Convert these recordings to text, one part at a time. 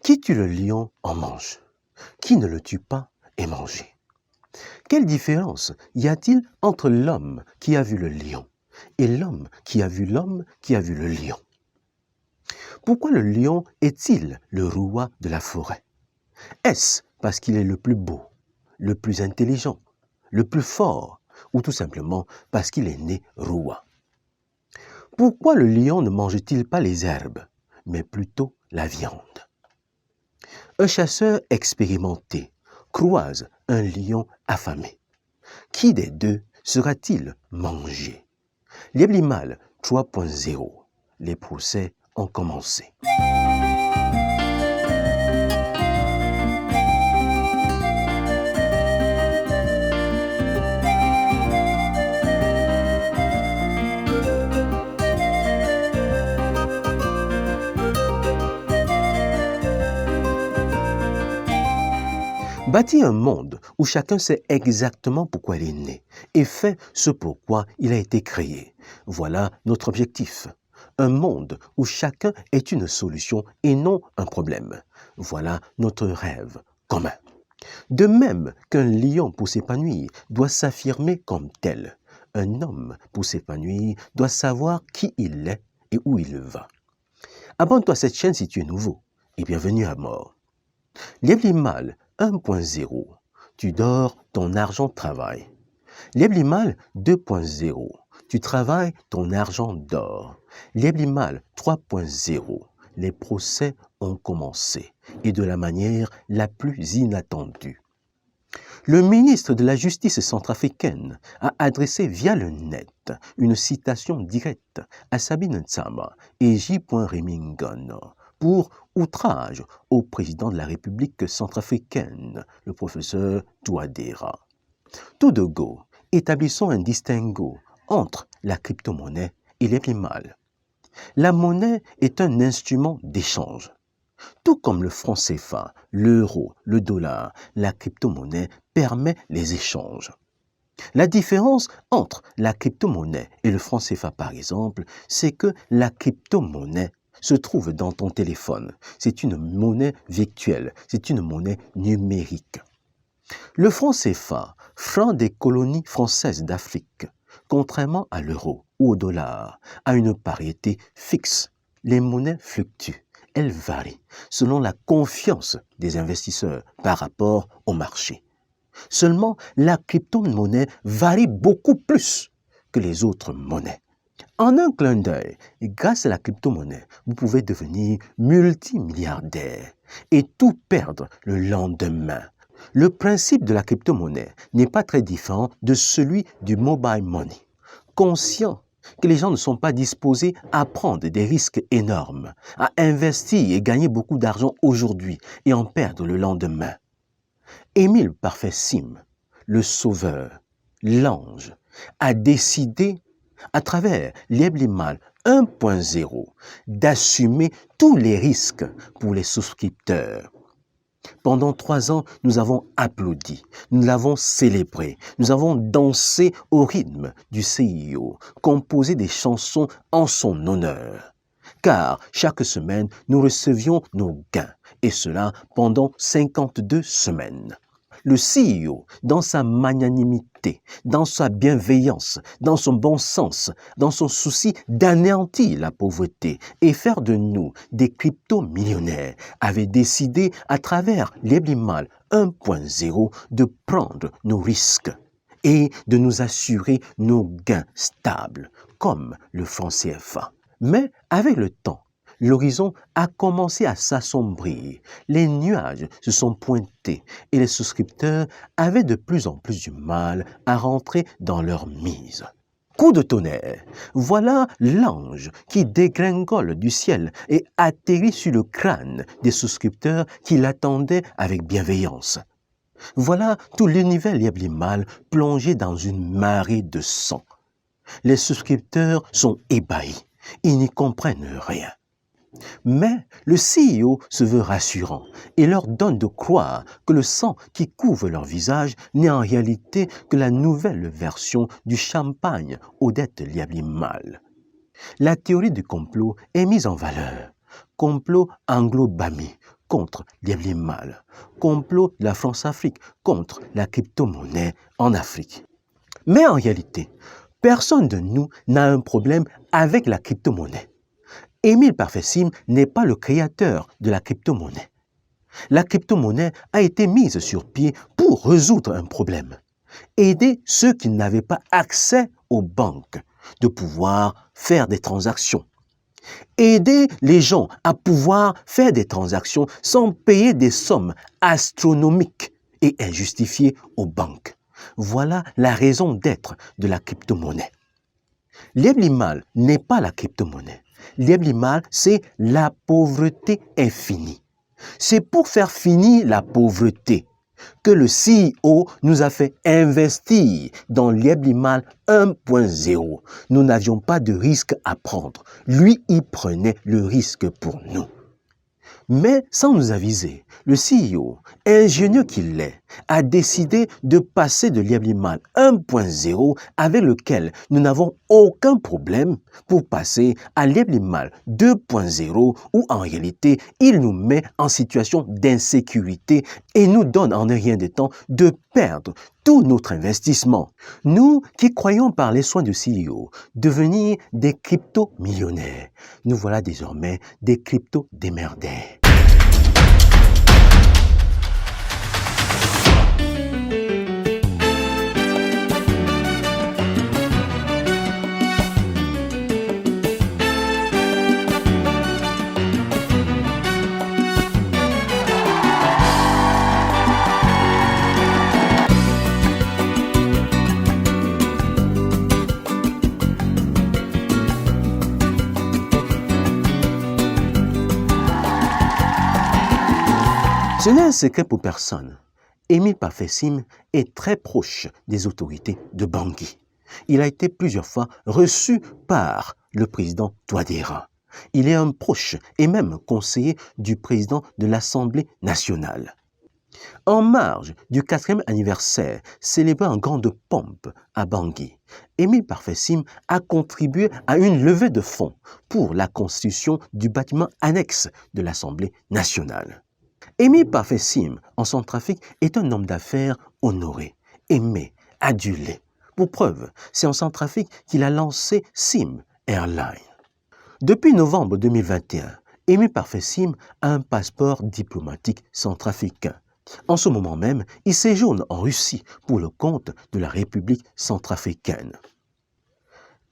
Qui tue le lion en mange. Qui ne le tue pas est mangé. Quelle différence y a-t-il entre l'homme qui a vu le lion et l'homme qui a vu l'homme qui a vu le lion? Pourquoi le lion est-il le roi de la forêt? Est-ce parce qu'il est le plus beau, le plus intelligent, le plus fort, ou tout simplement parce qu'il est né roi? Pourquoi le lion ne mange-t-il pas les herbes, mais plutôt la viande? Un chasseur expérimenté croise un lion affamé. Qui des deux sera-t-il mangé? Liebli-Mal 3.0. Les procès ont commencé. Bâtir un monde où chacun sait exactement pourquoi il est né et fait ce pourquoi il a été créé. Voilà notre objectif. Un monde où chacun est une solution et non un problème. Voilà notre rêve commun. De même qu'un lion pour s'épanouir doit s'affirmer comme tel, un homme pour s'épanouir doit savoir qui il est et où il va. Abonne-toi à cette chaîne si tu es nouveau et bienvenue à mort. Liebli-Mal 1.0. Tu dors, ton argent travaille. Liebli-Mal 2.0. Tu travailles, ton argent dort. Liebli-Mal 3.0. Les procès ont commencé et de la manière la plus inattendue. Le ministre de la Justice centrafricaine a adressé via le net une citation directe à Sabine Ntsama et J. Remingon pour outrage au président de la République centrafricaine, le professeur Touadéra. Tout de go, établissons un distinguo entre la crypto-monnaie et Liebli-Mal. La monnaie est un instrument d'échange. Tout comme le franc CFA, l'euro, le dollar, la crypto-monnaie permet les échanges. La différence entre la crypto-monnaie et le franc CFA, par exemple, c'est que la crypto-monnaie se trouve dans ton téléphone. C'est une monnaie virtuelle, c'est une monnaie numérique. Le franc CFA, franc des colonies françaises d'Afrique, contrairement à l'euro ou au dollar, a une pariété fixe. Les monnaies fluctuent, elles varient selon la confiance des investisseurs par rapport au marché. Seulement, la crypto-monnaie varie beaucoup plus que les autres monnaies. En un clin d'œil, grâce à la crypto-monnaie, vous pouvez devenir multimilliardaire et tout perdre le lendemain. Le principe de la crypto-monnaie n'est pas très différent de celui du mobile money. Conscient que les gens ne sont pas disposés à prendre des risques énormes, à investir et gagner beaucoup d'argent aujourd'hui et en perdre le lendemain. Émile Parfait Sim, le sauveur, l'ange, a décidé à travers Liebli-Mal 1.0 d'assumer tous les risques pour les souscripteurs. Pendant 3 ans, nous avons applaudi, nous l'avons célébré, nous avons dansé au rythme du CIO, composé des chansons en son honneur. Car chaque semaine, nous recevions nos gains, et cela pendant 52 semaines. Le CEO, dans sa magnanimité, dans sa bienveillance, dans son bon sens, dans son souci d'anéantir la pauvreté et faire de nous des crypto-millionnaires, avait décidé à travers Liebli-Mal 1.0 de prendre nos risques et de nous assurer nos gains stables, comme le franc CFA. Mais avec le temps, l'horizon a commencé à s'assombrir, les nuages se sont pointés et les souscripteurs avaient de plus en plus du mal à rentrer dans leur mise. Coup de tonnerre, voilà l'ange qui dégringole du ciel et atterrit sur le crâne des souscripteurs qui l'attendaient avec bienveillance. Voilà tout l'univers Liebli-Mal plongé dans une marée de sang. Les souscripteurs sont ébahis, ils n'y comprennent rien. Mais le CEO se veut rassurant et leur donne de croire que le sang qui couvre leur visage n'est en réalité que la nouvelle version du champagne Odette Liebli-Mal. La théorie du complot est mise en valeur. Complot anglo-bami, contre Liebli Mal, complot de la France-Afrique contre la crypto-monnaie en Afrique. Mais en réalité, personne de nous n'a un problème avec la crypto-monnaie. Émile Parfait-Sime n'est pas le créateur de la crypto-monnaie. La crypto-monnaie a été mise sur pied pour résoudre un problème. Aider ceux qui n'avaient pas accès aux banques de pouvoir faire des transactions. Aider les gens à pouvoir faire des transactions sans payer des sommes astronomiques et injustifiées aux banques. Voilà la raison d'être de la crypto-monnaie. Liebli Mal n'est pas la crypto-monnaie. Liebli Mal, c'est la pauvreté infinie. C'est pour faire finir la pauvreté que le CEO nous a fait investir dans Liebli Mal 1.0. Nous n'avions pas de risque à prendre. Lui, il prenait le risque pour nous. Mais sans nous aviser, le CEO, ingénieux qu'il est, a décidé de passer de Liebli Mal 1.0 avec lequel nous n'avons aucun problème pour passer à Liebli Mal 2.0 où en réalité il nous met en situation d'insécurité et nous donne en un rien de temps de perdre tout notre investissement. Nous qui croyons par les soins du CEO devenir des crypto-millionnaires, nous voilà désormais des crypto-démerdeurs. Ce n'est un secret pour personne. Émile Parfait-Sime est très proche des autorités de Bangui. Il a été plusieurs fois reçu par le président Touadéra. Il est un proche et même conseiller du président de l'Assemblée nationale. En marge du 4e anniversaire célébré en grande pompe à Bangui, Émile Parfait-Sime a contribué à une levée de fonds pour la constitution du bâtiment annexe de l'Assemblée nationale. Émile Parfait-Sime, en Centrafrique, est un homme d'affaires honoré, aimé, adulé. Pour preuve, c'est en Centrafrique qu'il a lancé Sim Airline. Depuis novembre 2021, Émile Parfait-Sime a un passeport diplomatique centrafricain. En ce moment même, il séjourne en Russie pour le compte de la République centrafricaine.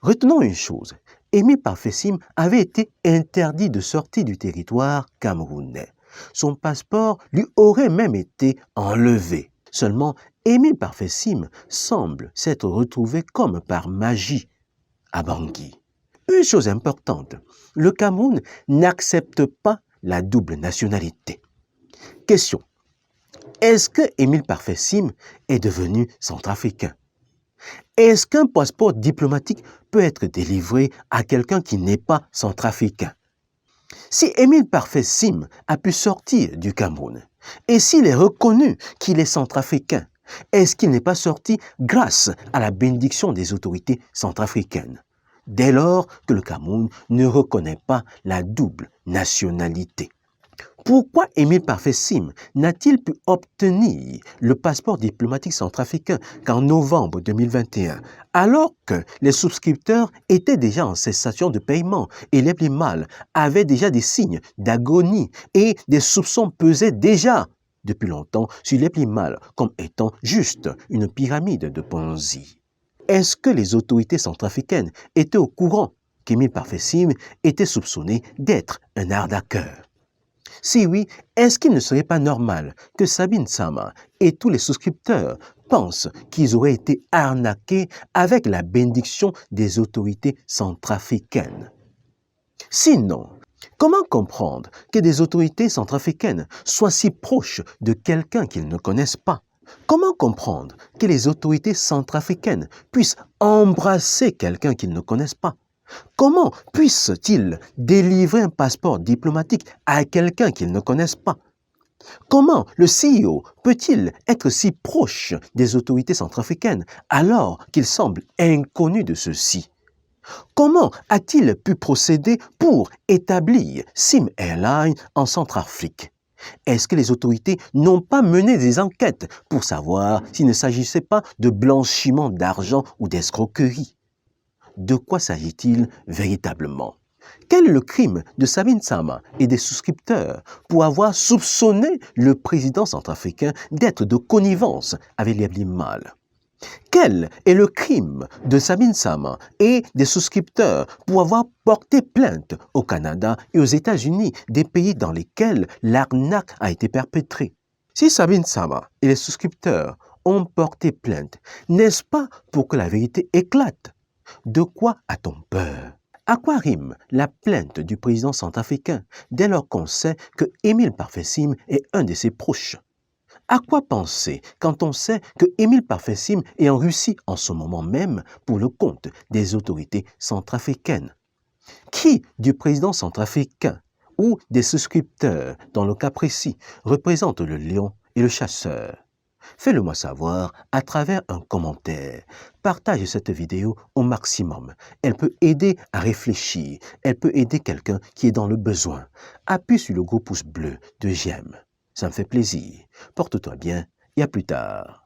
Retenons une chose, Émile Parfait-Sime avait été interdit de sortir du territoire camerounais. Son passeport lui aurait même été enlevé. Seulement, Émile Parfait-Sime semble s'être retrouvé comme par magie à Bangui. Une chose importante, le Cameroun n'accepte pas la double nationalité. Question, est-ce que Émile Parfait-Sime est devenu centrafricain? Est-ce qu'un passeport diplomatique peut être délivré à quelqu'un qui n'est pas centrafricain? Si Émile Parfait-Sime a pu sortir du Cameroun, et s'il est reconnu qu'il est centrafricain, est-ce qu'il n'est pas sorti grâce à la bénédiction des autorités centrafricaines, dès lors que le Cameroun ne reconnaît pas la double nationalité? Pourquoi Émile Parfait-Sime n'a-t-il pu obtenir le passeport diplomatique centrafricain qu'en novembre 2021, alors que les souscripteurs étaient déjà en cessation de paiement et Liebli Mal avait déjà des signes d'agonie et des soupçons pesaient déjà depuis longtemps sur Liebli Mal comme étant juste une pyramide de Ponzi? Est-ce que les autorités centrafricaines étaient au courant qu'Émile Parfait-Sime était soupçonné d'être un arnaqueur? Si oui, est-ce qu'il ne serait pas normal que Sabine Sama et tous les souscripteurs pensent qu'ils auraient été arnaqués avec la bénédiction des autorités centrafricaines? Sinon, comment comprendre que des autorités centrafricaines soient si proches de quelqu'un qu'ils ne connaissent pas? Comment comprendre que les autorités centrafricaines puissent embrasser quelqu'un qu'ils ne connaissent pas? Comment puissent-ils délivrer un passeport diplomatique à quelqu'un qu'ils ne connaissent pas? Comment le CEO peut-il être si proche des autorités centrafricaines alors qu'il semble inconnu de ceux-ci? Comment a-t-il pu procéder pour établir Sim Airline en Centrafrique? Est-ce que les autorités n'ont pas mené des enquêtes pour savoir s'il ne s'agissait pas de blanchiment d'argent ou d'escroquerie? De quoi s'agit-il véritablement? Quel est le crime de Sabin Sama et des souscripteurs pour avoir soupçonné le président centrafricain d'être de connivence avec les Mal? Quel est le crime de Sabin Sama et des souscripteurs pour avoir porté plainte au Canada et aux États-Unis, des pays dans lesquels l'arnaque a été perpétrée? Si Sabin Sama et les souscripteurs ont porté plainte, n'est-ce pas pour que la vérité éclate? De quoi a-t-on peur? À quoi rime la plainte du président centrafricain dès lors qu'on sait que Émile Parfessim est un de ses proches? À quoi penser quand on sait que Émile Parfessim est en Russie en ce moment même pour le compte des autorités centrafricaines? Qui du président centrafricain ou des souscripteurs, dans le cas précis, représente le lion et le chasseur? Fais-le-moi savoir à travers un commentaire. Partage cette vidéo au maximum. Elle peut aider à réfléchir. Elle peut aider quelqu'un qui est dans le besoin. Appuie sur le gros pouce bleu de j'aime. Ça me fait plaisir. Porte-toi bien et à plus tard.